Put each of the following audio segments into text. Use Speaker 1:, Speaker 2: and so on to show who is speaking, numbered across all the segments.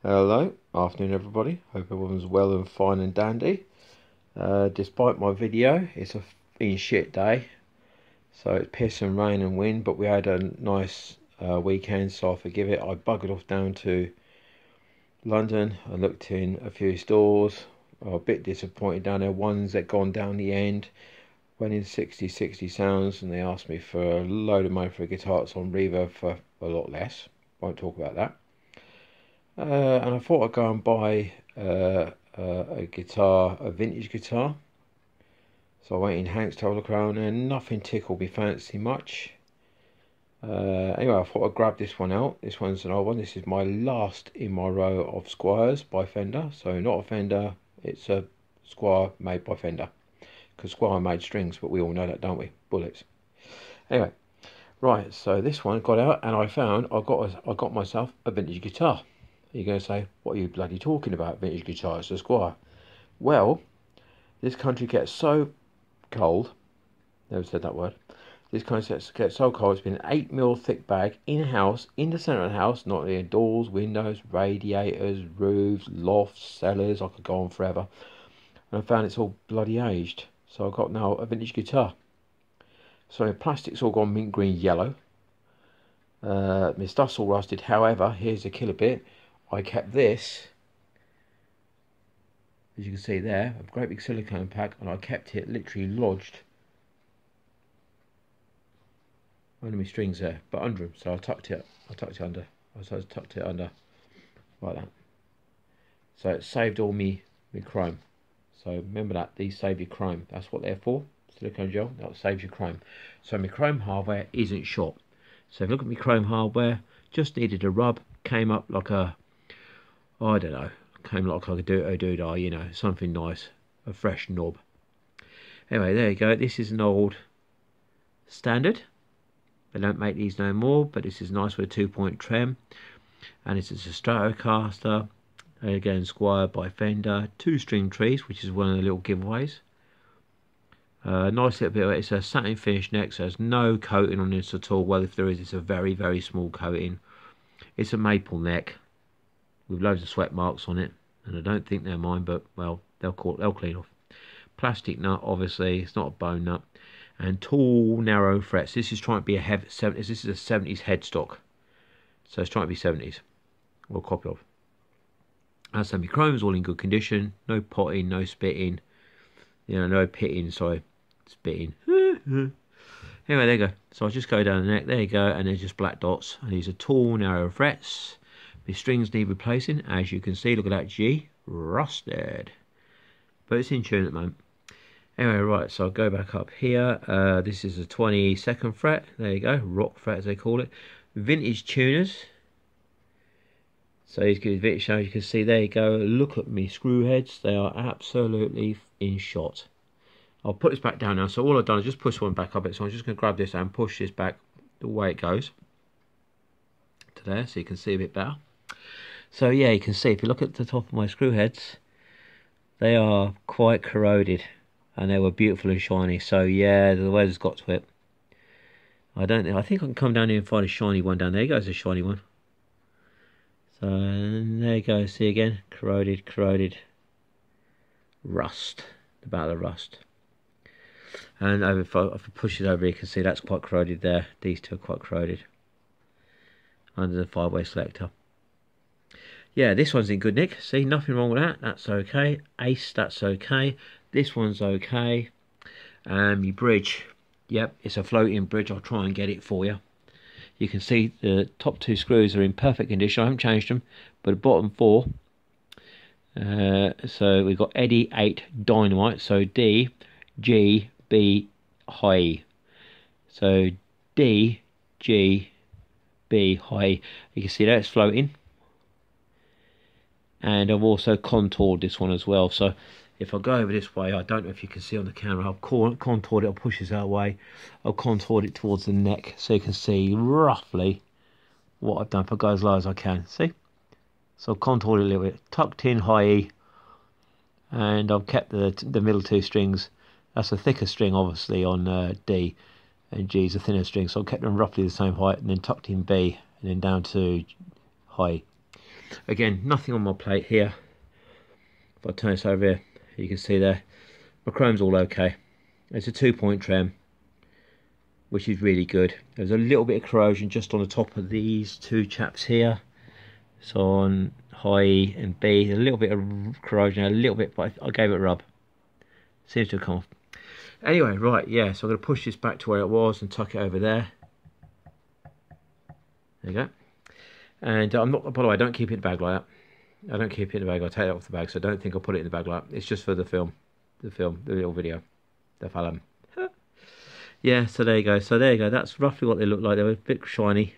Speaker 1: Hello, afternoon everybody. Hope everyone's well and fine and dandy. Despite my video, it's a been shit day. So it's piss and rain and wind, but we had a nice weekend, so I forgive it. I buggered off down to London. I looked in a few stores. I was a bit disappointed down there. Ones that gone down the end. Went in 60 sounds and they asked me for a load of money for a guitar that's on reverb for a lot less. Won't talk about that. And I thought I'd go and buy a guitar, a vintage guitar. So I went in Hank's to have a look around and nothing tickled me fancy much. Anyway, I thought I'd grab this one out. This one's an old one. This is my last in my row of Squiers by Fender. So not a Fender, it's a Squier made by Fender. Because Squier made strings, but we all know that, don't we? Bullets. Anyway, right, so this one got out and I found I got myself a vintage guitar. You're going to say, what are you bloody talking about, vintage guitars, a Squier? Well, this country gets so cold, never said that word, this country gets so cold, it's been an 8mm thick bag in a house, in the centre of the house, not near doors, windows, radiators, roofs, lofts, cellars, I could go on forever. And I found it's all bloody aged, so I've got now a vintage guitar. So the plastic's all gone mint green yellow. My stuff's all rusted, however, here's the killer bit. I kept this, as you can see there, a great big silicone pack, and I kept it literally lodged under my strings there, but under them. So I tucked it under. I tucked it under like that. So it saved all me chrome. So remember that, these save your chrome. That's what they're for. Silicone gel, that saves your chrome. So my chrome hardware isn't shot. So if you look at my chrome hardware, just needed a rub, came up like a, I don't know, came like a doodah, you know, something nice, a fresh knob. Anyway, there you go. This is an old standard. They don't make these no more, but this is nice with a 2-point trem. And this is a Stratocaster, again Squier by Fender, 2-string trees, which is one of the little giveaways. Nice little bit of it. It's a satin finish neck, so there's no coating on this at all. Well, if there is, it's a very, very small coating. It's a maple neck with loads of sweat marks on it, and I don't think they're mine, but well, they'll clean off. Plastic nut, obviously, it's not a bone nut, and tall, narrow frets. This is trying to be a heavy 70s. This is a 70s headstock, so it's trying to be 70s, or a copy of. As semi chrome's all in good condition, no potting, no spitting, you know, no pitting, sorry, spitting. Anyway, there you go. So I'll just go down the neck, there you go, and there's just black dots, and these are tall, narrow frets. The strings need replacing, as you can see. Look at that G, rusted, but it's in tune at the moment. Anyway, right, so I'll go back up here. This is a 22nd fret, there you go, rock fret as they call it. Vintage tuners. So these give vintage, as you can see, there you go. Look at me screw heads, they are absolutely in shot. I'll put this back down now. So all I've done is just push one back up it. So I'm just going to grab this and push this back the way it goes to there, so you can see a bit better. So yeah, you can see if you look at the top of my screw heads, they are quite corroded, and they were beautiful and shiny. So yeah, the weather's got to it. I think I can come down here and find a shiny one down there. There goes a shiny one. So there you go. See again, corroded, rust, the battle of rust. And if I push it over, you can see that's quite corroded there. These two are quite corroded under the 5-way selector. Yeah, this one's in good nick. See, nothing wrong with that. That's okay. Ace, that's okay. This one's okay. And my bridge, yep, it's a floating bridge. I'll try and get it for you. You can see the top 2 screws are in perfect condition. I haven't changed them, but the bottom 4. So we've got Eddie 8 Dynamite. So D, G, B, high. So D, G, B, high. You can see that it's floating. And I've also contoured this one as well. So if I go over this way, I don't know if you can see on the camera, I've contoured it, I'll push this that way. I'll contour it towards the neck so you can see roughly what I've done. If I go as low as I can, see? So I've contoured it a little bit, tucked in high E, and I've kept the middle 2 strings. That's a thicker string, obviously, on D, and G is a thinner string. So I've kept them roughly the same height, and then tucked in B, and then down to high. Again, nothing on my plate here. If I turn this over here, you can see there, my chrome's all okay. It's a 2-point trem, which is really good. There's a little bit of corrosion just on the top of these two chaps here. So on high E and B, a little bit of corrosion, a little bit, but I gave it a rub. Seems to have come off. Anyway, right, yeah, so I'm going to push this back to where it was and tuck it over there. There you go. And I'm not, by the way, I don't keep it in the bag like that. I don't keep it in the bag, I take it off the bag, so I don't think I'll put it in the bag like that. It's just for the film, the little video, the film. Yeah, so there you go. So there you go. That's roughly what they look like. They were a bit shiny,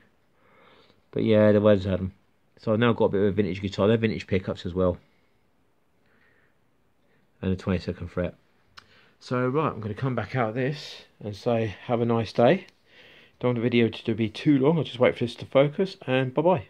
Speaker 1: but yeah, the weather's had them. So I've now got a bit of a vintage guitar. They're vintage pickups as well, and a 22nd fret. So right, I'm going to come back out of this and say have a nice day. Don't want the video to be too long. I'll just wait for this to focus, and bye bye.